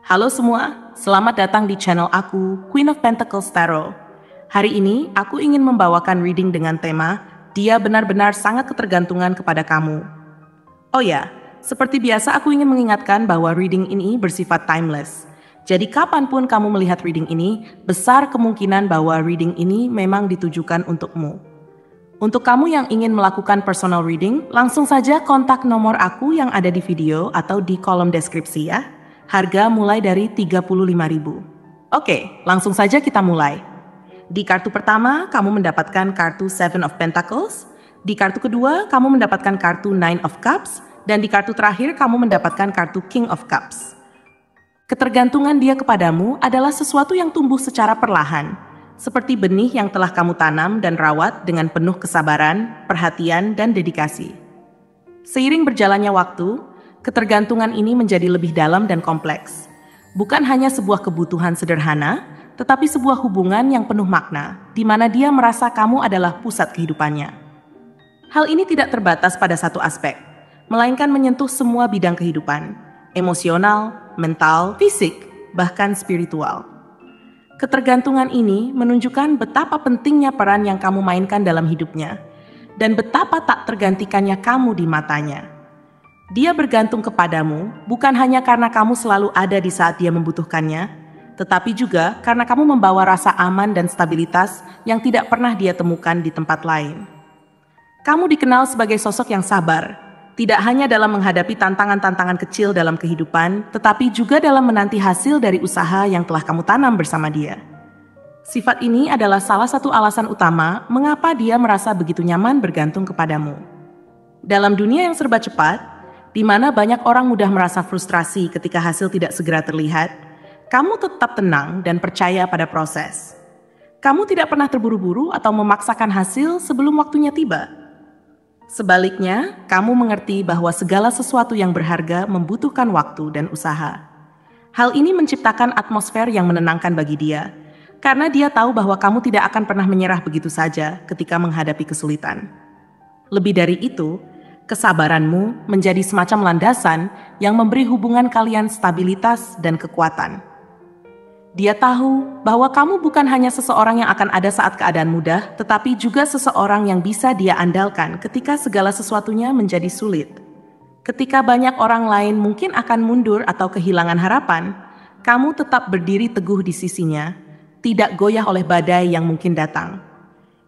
Halo semua, selamat datang di channel aku, Queen of Pentacles Tarot. Hari ini, aku ingin membawakan reading dengan tema, Dia benar-benar sangat ketergantungan kepada kamu. Oh ya, seperti biasa aku ingin mengingatkan bahwa reading ini bersifat timeless. Jadi kapanpun kamu melihat reading ini, besar kemungkinan bahwa reading ini memang ditujukan untukmu. Untuk kamu yang ingin melakukan personal reading, langsung saja kontak nomor aku yang ada di video atau di kolom deskripsi ya. Harga mulai dari 35.000. Oke, langsung saja kita mulai. Di kartu pertama, kamu mendapatkan kartu Seven of Pentacles. Di kartu kedua, kamu mendapatkan kartu Nine of Cups. Dan di kartu terakhir, kamu mendapatkan kartu King of Cups. Ketergantungan dia kepadamu adalah sesuatu yang tumbuh secara perlahan, seperti benih yang telah kamu tanam dan rawat dengan penuh kesabaran, perhatian, dan dedikasi. Seiring berjalannya waktu, ketergantungan ini menjadi lebih dalam dan kompleks. Bukan hanya sebuah kebutuhan sederhana, tetapi sebuah hubungan yang penuh makna, di mana dia merasa kamu adalah pusat kehidupannya. Hal ini tidak terbatas pada satu aspek, melainkan menyentuh semua bidang kehidupan, emosional, mental, fisik, bahkan spiritual. Ketergantungan ini menunjukkan betapa pentingnya peran yang kamu mainkan dalam hidupnya, dan betapa tak tergantikannya kamu di matanya. Dia bergantung kepadamu bukan hanya karena kamu selalu ada di saat dia membutuhkannya, tetapi juga karena kamu membawa rasa aman dan stabilitas yang tidak pernah dia temukan di tempat lain. Kamu dikenal sebagai sosok yang sabar, tidak hanya dalam menghadapi tantangan-tantangan kecil dalam kehidupan, tetapi juga dalam menanti hasil dari usaha yang telah kamu tanam bersama dia. Sifat ini adalah salah satu alasan utama mengapa dia merasa begitu nyaman bergantung kepadamu. Dalam dunia yang serba cepat, di mana banyak orang mudah merasa frustrasi ketika hasil tidak segera terlihat, kamu tetap tenang dan percaya pada proses. Kamu tidak pernah terburu-buru atau memaksakan hasil sebelum waktunya tiba. Sebaliknya, kamu mengerti bahwa segala sesuatu yang berharga membutuhkan waktu dan usaha. Hal ini menciptakan atmosfer yang menenangkan bagi dia, karena dia tahu bahwa kamu tidak akan pernah menyerah begitu saja ketika menghadapi kesulitan. Lebih dari itu, kesabaranmu menjadi semacam landasan yang memberi hubungan kalian stabilitas dan kekuatan. Dia tahu bahwa kamu bukan hanya seseorang yang akan ada saat keadaan mudah, tetapi juga seseorang yang bisa dia andalkan ketika segala sesuatunya menjadi sulit. Ketika banyak orang lain mungkin akan mundur atau kehilangan harapan, kamu tetap berdiri teguh di sisinya, tidak goyah oleh badai yang mungkin datang.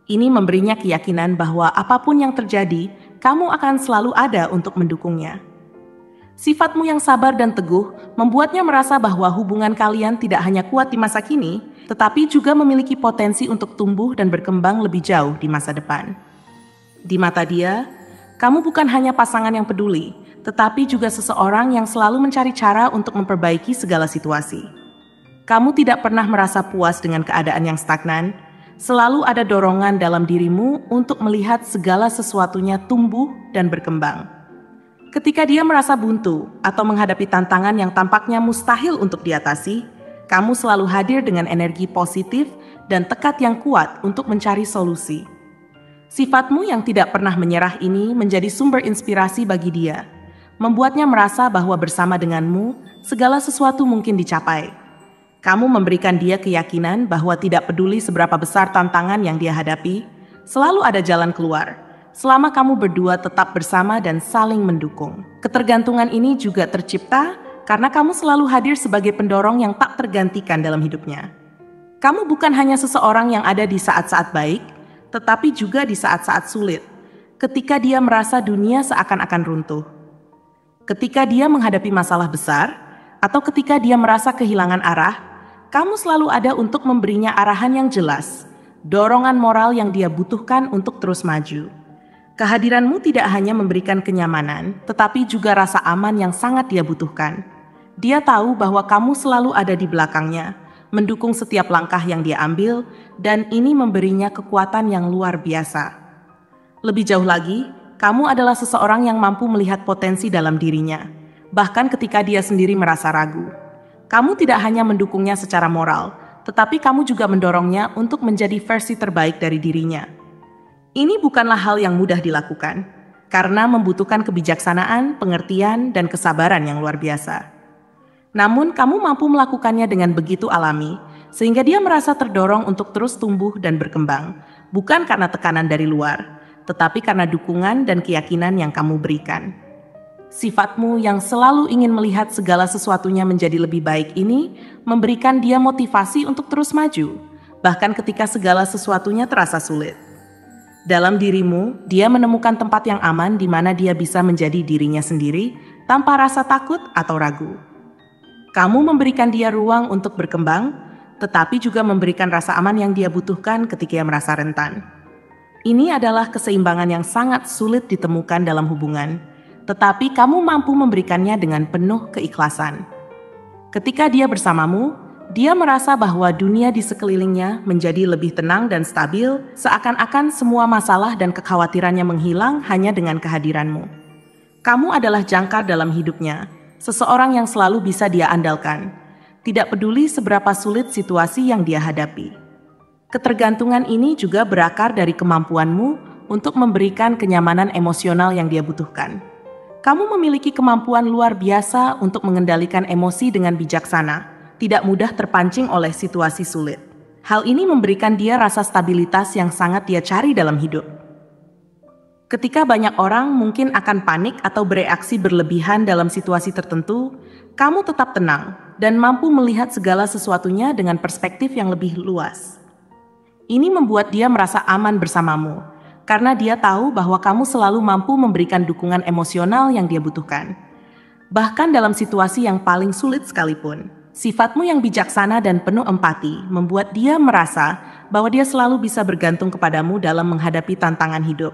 Ini memberinya keyakinan bahwa apapun yang terjadi, kamu akan selalu ada untuk mendukungnya. Sifatmu yang sabar dan teguh membuatnya merasa bahwa hubungan kalian tidak hanya kuat di masa kini, tetapi juga memiliki potensi untuk tumbuh dan berkembang lebih jauh di masa depan. Di mata dia, kamu bukan hanya pasangan yang peduli, tetapi juga seseorang yang selalu mencari cara untuk memperbaiki segala situasi. Kamu tidak pernah merasa puas dengan keadaan yang stagnan. Selalu ada dorongan dalam dirimu untuk melihat segala sesuatunya tumbuh dan berkembang. Ketika dia merasa buntu atau menghadapi tantangan yang tampaknya mustahil untuk diatasi, kamu selalu hadir dengan energi positif dan tekad yang kuat untuk mencari solusi. Sifatmu yang tidak pernah menyerah ini menjadi sumber inspirasi bagi dia, membuatnya merasa bahwa bersama denganmu, segala sesuatu mungkin dicapai. Kamu memberikan dia keyakinan bahwa tidak peduli seberapa besar tantangan yang dia hadapi, selalu ada jalan keluar, selama kamu berdua tetap bersama dan saling mendukung. Ketergantungan ini juga tercipta karena kamu selalu hadir sebagai pendorong yang tak tergantikan dalam hidupnya. Kamu bukan hanya seseorang yang ada di saat-saat baik, tetapi juga di saat-saat sulit, ketika dia merasa dunia seakan-akan runtuh. Ketika dia menghadapi masalah besar, atau ketika dia merasa kehilangan arah, kamu selalu ada untuk memberinya arahan yang jelas, dorongan moral yang dia butuhkan untuk terus maju. Kehadiranmu tidak hanya memberikan kenyamanan, tetapi juga rasa aman yang sangat dia butuhkan. Dia tahu bahwa kamu selalu ada di belakangnya, mendukung setiap langkah yang dia ambil, dan ini memberinya kekuatan yang luar biasa. Lebih jauh lagi, kamu adalah seseorang yang mampu melihat potensi dalam dirinya, bahkan ketika dia sendiri merasa ragu. Kamu tidak hanya mendukungnya secara moral, tetapi kamu juga mendorongnya untuk menjadi versi terbaik dari dirinya. Ini bukanlah hal yang mudah dilakukan, karena membutuhkan kebijaksanaan, pengertian, dan kesabaran yang luar biasa. Namun kamu mampu melakukannya dengan begitu alami, sehingga dia merasa terdorong untuk terus tumbuh dan berkembang, bukan karena tekanan dari luar, tetapi karena dukungan dan keyakinan yang kamu berikan. Sifatmu yang selalu ingin melihat segala sesuatunya menjadi lebih baik ini memberikan dia motivasi untuk terus maju, bahkan ketika segala sesuatunya terasa sulit. Dalam dirimu, dia menemukan tempat yang aman di mana dia bisa menjadi dirinya sendiri tanpa rasa takut atau ragu. Kamu memberikan dia ruang untuk berkembang, tetapi juga memberikan rasa aman yang dia butuhkan ketika dia merasa rentan. Ini adalah keseimbangan yang sangat sulit ditemukan dalam hubungan, tetapi kamu mampu memberikannya dengan penuh keikhlasan. Ketika dia bersamamu, dia merasa bahwa dunia di sekelilingnya menjadi lebih tenang dan stabil, seakan-akan semua masalah dan kekhawatirannya menghilang hanya dengan kehadiranmu. Kamu adalah jangkar dalam hidupnya, seseorang yang selalu bisa dia andalkan, tidak peduli seberapa sulit situasi yang dia hadapi. Ketergantungan ini juga berakar dari kemampuanmu untuk memberikan kenyamanan emosional yang dia butuhkan. Kamu memiliki kemampuan luar biasa untuk mengendalikan emosi dengan bijaksana, tidak mudah terpancing oleh situasi sulit. Hal ini memberikan dia rasa stabilitas yang sangat dia cari dalam hidup. Ketika banyak orang mungkin akan panik atau bereaksi berlebihan dalam situasi tertentu, kamu tetap tenang dan mampu melihat segala sesuatunya dengan perspektif yang lebih luas. Ini membuat dia merasa aman bersamamu, karena dia tahu bahwa kamu selalu mampu memberikan dukungan emosional yang dia butuhkan. Bahkan dalam situasi yang paling sulit sekalipun, sifatmu yang bijaksana dan penuh empati membuat dia merasa bahwa dia selalu bisa bergantung kepadamu dalam menghadapi tantangan hidup.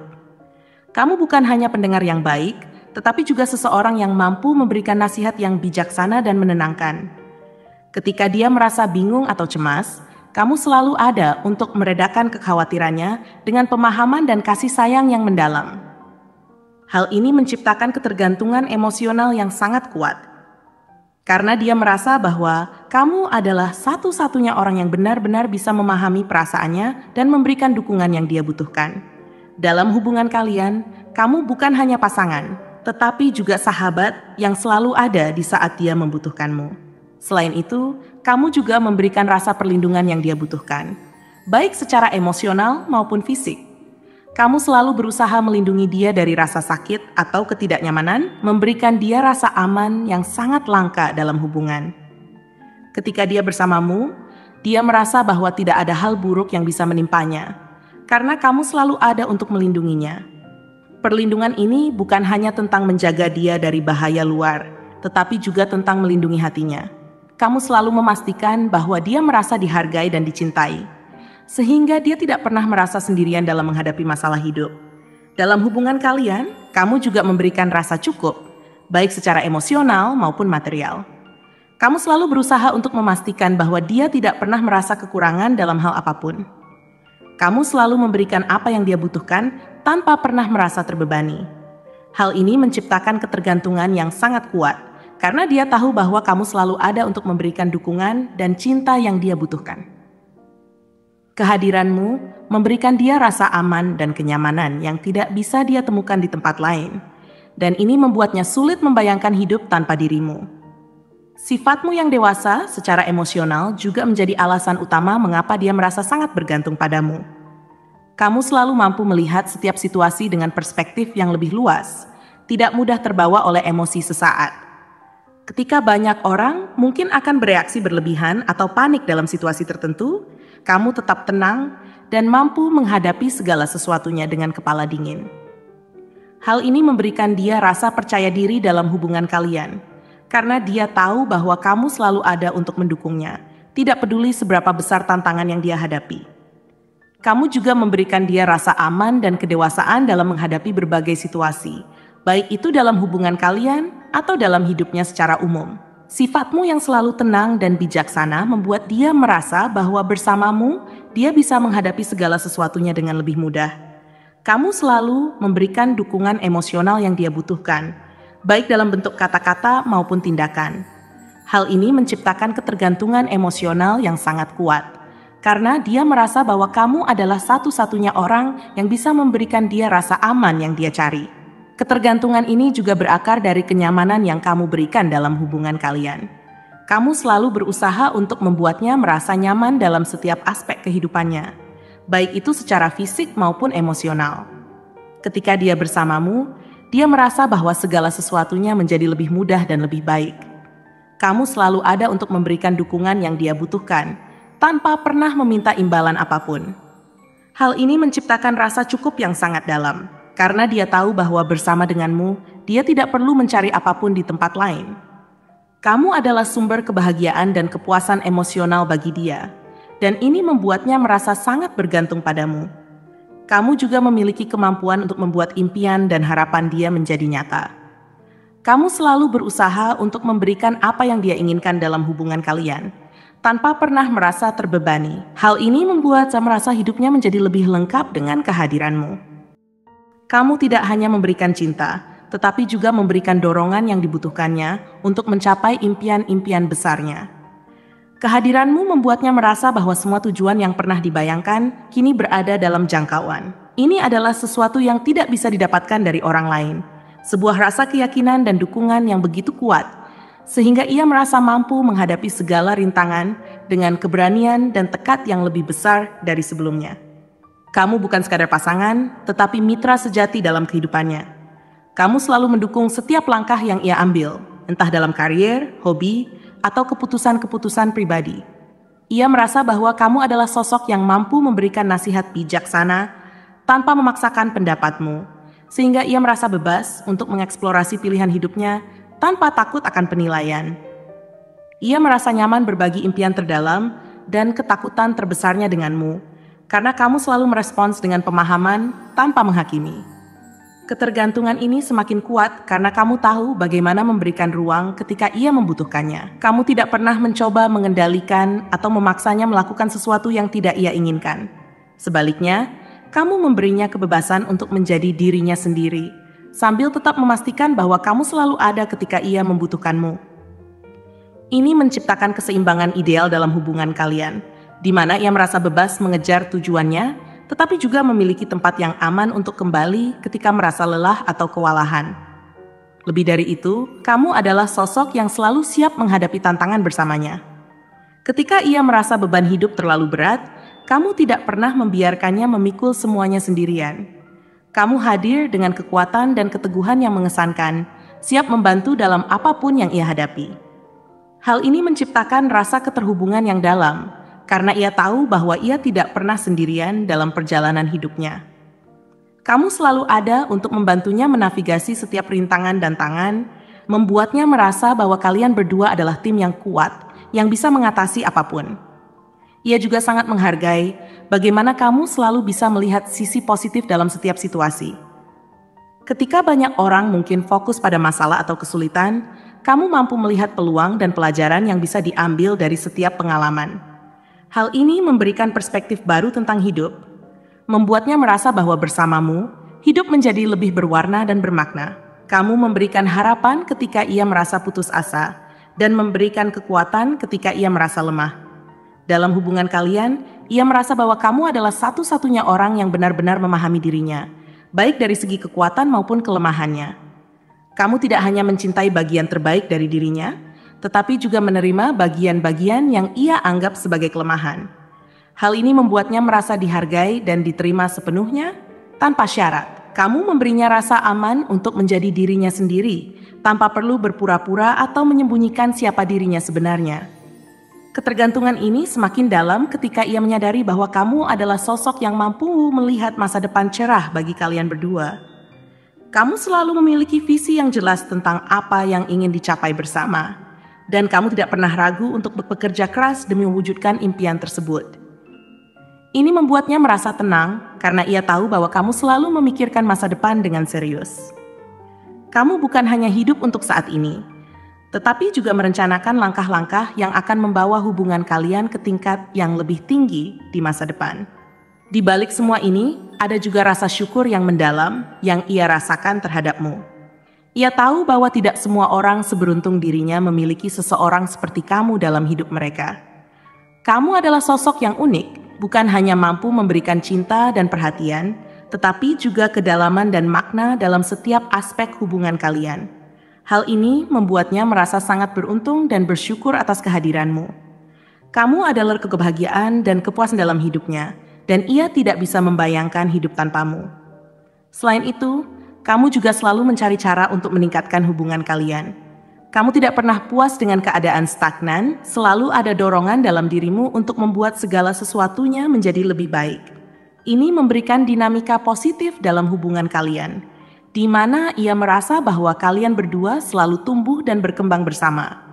Kamu bukan hanya pendengar yang baik, tetapi juga seseorang yang mampu memberikan nasihat yang bijaksana dan menenangkan. Ketika dia merasa bingung atau cemas, kamu selalu ada untuk meredakan kekhawatirannya dengan pemahaman dan kasih sayang yang mendalam. Hal ini menciptakan ketergantungan emosional yang sangat kuat, karena dia merasa bahwa kamu adalah satu-satunya orang yang benar-benar bisa memahami perasaannya dan memberikan dukungan yang dia butuhkan. Dalam hubungan kalian, kamu bukan hanya pasangan, tetapi juga sahabat yang selalu ada di saat dia membutuhkanmu. Selain itu, kamu juga memberikan rasa perlindungan yang dia butuhkan, baik secara emosional maupun fisik. Kamu selalu berusaha melindungi dia dari rasa sakit atau ketidaknyamanan, memberikan dia rasa aman yang sangat langka dalam hubungan. Ketika dia bersamamu, dia merasa bahwa tidak ada hal buruk yang bisa menimpanya, karena kamu selalu ada untuk melindunginya. Perlindungan ini bukan hanya tentang menjaga dia dari bahaya luar, tetapi juga tentang melindungi hatinya. Kamu selalu memastikan bahwa dia merasa dihargai dan dicintai, sehingga dia tidak pernah merasa sendirian dalam menghadapi masalah hidup. Dalam hubungan kalian, kamu juga memberikan rasa cukup, baik secara emosional maupun material. Kamu selalu berusaha untuk memastikan bahwa dia tidak pernah merasa kekurangan dalam hal apapun. Kamu selalu memberikan apa yang dia butuhkan tanpa pernah merasa terbebani. Hal ini menciptakan ketergantungan yang sangat kuat, karena dia tahu bahwa kamu selalu ada untuk memberikan dukungan dan cinta yang dia butuhkan. Kehadiranmu memberikan dia rasa aman dan kenyamanan yang tidak bisa dia temukan di tempat lain, dan ini membuatnya sulit membayangkan hidup tanpa dirimu. Sifatmu yang dewasa secara emosional juga menjadi alasan utama mengapa dia merasa sangat bergantung padamu. Kamu selalu mampu melihat setiap situasi dengan perspektif yang lebih luas, tidak mudah terbawa oleh emosi sesaat. Ketika banyak orang mungkin akan bereaksi berlebihan atau panik dalam situasi tertentu, kamu tetap tenang dan mampu menghadapi segala sesuatunya dengan kepala dingin. Hal ini memberikan dia rasa percaya diri dalam hubungan kalian, karena dia tahu bahwa kamu selalu ada untuk mendukungnya, tidak peduli seberapa besar tantangan yang dia hadapi. Kamu juga memberikan dia rasa aman dan kedewasaan dalam menghadapi berbagai situasi, baik itu dalam hubungan kalian atau dalam hidupnya secara umum. Sifatmu yang selalu tenang dan bijaksana membuat dia merasa bahwa bersamamu, dia bisa menghadapi segala sesuatunya dengan lebih mudah. Kamu selalu memberikan dukungan emosional yang dia butuhkan, baik dalam bentuk kata-kata maupun tindakan. Hal ini menciptakan ketergantungan emosional yang sangat kuat, karena dia merasa bahwa kamu adalah satu-satunya orang yang bisa memberikan dia rasa aman yang dia cari. Ketergantungan ini juga berakar dari kenyamanan yang kamu berikan dalam hubungan kalian. Kamu selalu berusaha untuk membuatnya merasa nyaman dalam setiap aspek kehidupannya, baik itu secara fisik maupun emosional. Ketika dia bersamamu, dia merasa bahwa segala sesuatunya menjadi lebih mudah dan lebih baik. Kamu selalu ada untuk memberikan dukungan yang dia butuhkan, tanpa pernah meminta imbalan apapun. Hal ini menciptakan rasa cukup yang sangat dalam, karena dia tahu bahwa bersama denganmu, dia tidak perlu mencari apapun di tempat lain. Kamu adalah sumber kebahagiaan dan kepuasan emosional bagi dia, dan ini membuatnya merasa sangat bergantung padamu. Kamu juga memiliki kemampuan untuk membuat impian dan harapan dia menjadi nyata. Kamu selalu berusaha untuk memberikan apa yang dia inginkan dalam hubungan kalian, tanpa pernah merasa terbebani. Hal ini membuat saya merasa hidupnya menjadi lebih lengkap dengan kehadiranmu. Kamu tidak hanya memberikan cinta, tetapi juga memberikan dorongan yang dibutuhkannya untuk mencapai impian-impian besarnya. Kehadiranmu membuatnya merasa bahwa semua tujuan yang pernah dibayangkan kini berada dalam jangkauan. Ini adalah sesuatu yang tidak bisa didapatkan dari orang lain. Sebuah rasa keyakinan dan dukungan yang begitu kuat, sehingga ia merasa mampu menghadapi segala rintangan dengan keberanian dan tekad yang lebih besar dari sebelumnya. Kamu bukan sekadar pasangan, tetapi mitra sejati dalam kehidupannya. Kamu selalu mendukung setiap langkah yang ia ambil, entah dalam karier, hobi, atau keputusan-keputusan pribadi. Ia merasa bahwa kamu adalah sosok yang mampu memberikan nasihat bijaksana tanpa memaksakan pendapatmu, sehingga ia merasa bebas untuk mengeksplorasi pilihan hidupnya tanpa takut akan penilaian. Ia merasa nyaman berbagi impian terdalam dan ketakutan terbesarnya denganmu, karena kamu selalu merespons dengan pemahaman tanpa menghakimi. Ketergantungan ini semakin kuat karena kamu tahu bagaimana memberikan ruang ketika ia membutuhkannya. Kamu tidak pernah mencoba mengendalikan atau memaksanya melakukan sesuatu yang tidak ia inginkan. Sebaliknya, kamu memberinya kebebasan untuk menjadi dirinya sendiri, sambil tetap memastikan bahwa kamu selalu ada ketika ia membutuhkanmu. Ini menciptakan keseimbangan ideal dalam hubungan kalian, di mana ia merasa bebas mengejar tujuannya, tetapi juga memiliki tempat yang aman untuk kembali ketika merasa lelah atau kewalahan. Lebih dari itu, kamu adalah sosok yang selalu siap menghadapi tantangan bersamanya. Ketika ia merasa beban hidup terlalu berat, kamu tidak pernah membiarkannya memikul semuanya sendirian. Kamu hadir dengan kekuatan dan keteguhan yang mengesankan, siap membantu dalam apapun yang ia hadapi. Hal ini menciptakan rasa keterhubungan yang dalam, karena ia tahu bahwa ia tidak pernah sendirian dalam perjalanan hidupnya. Kamu selalu ada untuk membantunya menavigasi setiap rintangan dan tantangan, membuatnya merasa bahwa kalian berdua adalah tim yang kuat, yang bisa mengatasi apapun. Ia juga sangat menghargai bagaimana kamu selalu bisa melihat sisi positif dalam setiap situasi. Ketika banyak orang mungkin fokus pada masalah atau kesulitan, kamu mampu melihat peluang dan pelajaran yang bisa diambil dari setiap pengalaman. Hal ini memberikan perspektif baru tentang hidup, membuatnya merasa bahwa bersamamu, hidup menjadi lebih berwarna dan bermakna. Kamu memberikan harapan ketika ia merasa putus asa, dan memberikan kekuatan ketika ia merasa lemah. Dalam hubungan kalian, ia merasa bahwa kamu adalah satu-satunya orang yang benar-benar memahami dirinya, baik dari segi kekuatan maupun kelemahannya. Kamu tidak hanya mencintai bagian terbaik dari dirinya, tetapi juga menerima bagian-bagian yang ia anggap sebagai kelemahan. Hal ini membuatnya merasa dihargai dan diterima sepenuhnya tanpa syarat. Kamu memberinya rasa aman untuk menjadi dirinya sendiri, tanpa perlu berpura-pura atau menyembunyikan siapa dirinya sebenarnya. Ketergantungan ini semakin dalam ketika ia menyadari bahwa kamu adalah sosok yang mampu melihat masa depan cerah bagi kalian berdua. Kamu selalu memiliki visi yang jelas tentang apa yang ingin dicapai bersama, dan kamu tidak pernah ragu untuk bekerja keras demi mewujudkan impian tersebut. Ini membuatnya merasa tenang karena ia tahu bahwa kamu selalu memikirkan masa depan dengan serius. Kamu bukan hanya hidup untuk saat ini, tetapi juga merencanakan langkah-langkah yang akan membawa hubungan kalian ke tingkat yang lebih tinggi di masa depan. Di balik semua ini, ada juga rasa syukur yang mendalam yang ia rasakan terhadapmu. Ia tahu bahwa tidak semua orang seberuntung dirinya memiliki seseorang seperti kamu dalam hidup mereka. Kamu adalah sosok yang unik, bukan hanya mampu memberikan cinta dan perhatian, tetapi juga kedalaman dan makna dalam setiap aspek hubungan kalian. Hal ini membuatnya merasa sangat beruntung dan bersyukur atas kehadiranmu. Kamu adalah kebahagiaan dan kepuasan dalam hidupnya, dan ia tidak bisa membayangkan hidup tanpamu. Selain itu, kamu juga selalu mencari cara untuk meningkatkan hubungan kalian. Kamu tidak pernah puas dengan keadaan stagnan, selalu ada dorongan dalam dirimu untuk membuat segala sesuatunya menjadi lebih baik. Ini memberikan dinamika positif dalam hubungan kalian, di mana ia merasa bahwa kalian berdua selalu tumbuh dan berkembang bersama.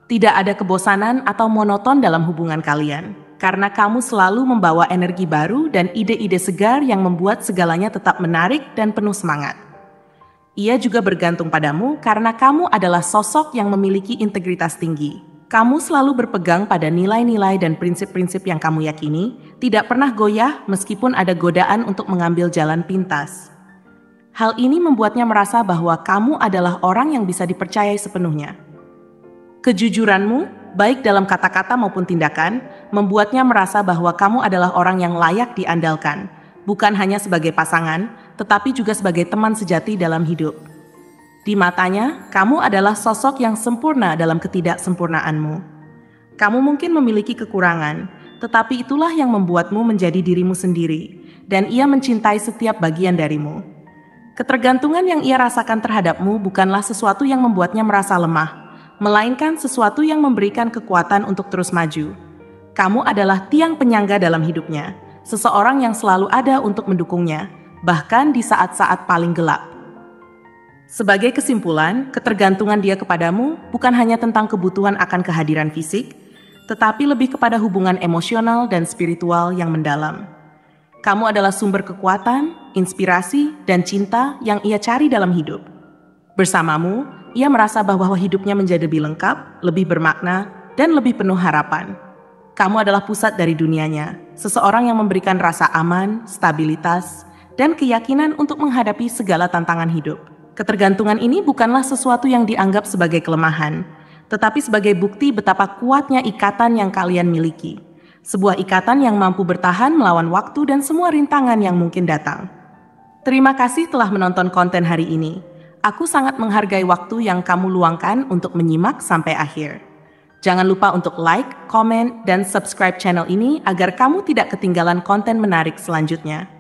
Tidak ada kebosanan atau monoton dalam hubungan kalian, karena kamu selalu membawa energi baru dan ide-ide segar yang membuat segalanya tetap menarik dan penuh semangat. Ia juga bergantung padamu karena kamu adalah sosok yang memiliki integritas tinggi. Kamu selalu berpegang pada nilai-nilai dan prinsip-prinsip yang kamu yakini, tidak pernah goyah meskipun ada godaan untuk mengambil jalan pintas. Hal ini membuatnya merasa bahwa kamu adalah orang yang bisa dipercayai sepenuhnya. Kejujuranmu, baik dalam kata-kata maupun tindakan, membuatnya merasa bahwa kamu adalah orang yang layak diandalkan, bukan hanya sebagai pasangan, tetapi juga sebagai teman sejati dalam hidup. Di matanya, kamu adalah sosok yang sempurna dalam ketidaksempurnaanmu. Kamu mungkin memiliki kekurangan, tetapi itulah yang membuatmu menjadi dirimu sendiri, dan ia mencintai setiap bagian darimu. Ketergantungan yang ia rasakan terhadapmu bukanlah sesuatu yang membuatnya merasa lemah, melainkan sesuatu yang memberikan kekuatan untuk terus maju. Kamu adalah tiang penyangga dalam hidupnya, seseorang yang selalu ada untuk mendukungnya, bahkan di saat-saat paling gelap. Sebagai kesimpulan, ketergantungan dia kepadamu bukan hanya tentang kebutuhan akan kehadiran fisik, tetapi lebih kepada hubungan emosional dan spiritual yang mendalam. Kamu adalah sumber kekuatan, inspirasi, dan cinta yang ia cari dalam hidup. Bersamamu, ia merasa bahwa hidupnya menjadi lebih lengkap, lebih bermakna, dan lebih penuh harapan. Kamu adalah pusat dari dunianya, seseorang yang memberikan rasa aman, stabilitas, dan keyakinan untuk menghadapi segala tantangan hidup. Ketergantungan ini bukanlah sesuatu yang dianggap sebagai kelemahan, tetapi sebagai bukti betapa kuatnya ikatan yang kalian miliki. Sebuah ikatan yang mampu bertahan melawan waktu dan semua rintangan yang mungkin datang. Terima kasih telah menonton konten hari ini. Aku sangat menghargai waktu yang kamu luangkan untuk menyimak sampai akhir. Jangan lupa untuk like, komen, dan subscribe channel ini agar kamu tidak ketinggalan konten menarik selanjutnya.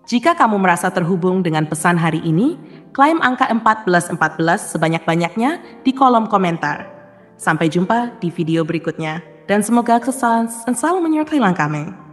Jika kamu merasa terhubung dengan pesan hari ini, klaim angka 1414 sebanyak-banyaknya di kolom komentar. Sampai jumpa di video berikutnya. Dan semoga kesalahan selalu menyertai langkahmu.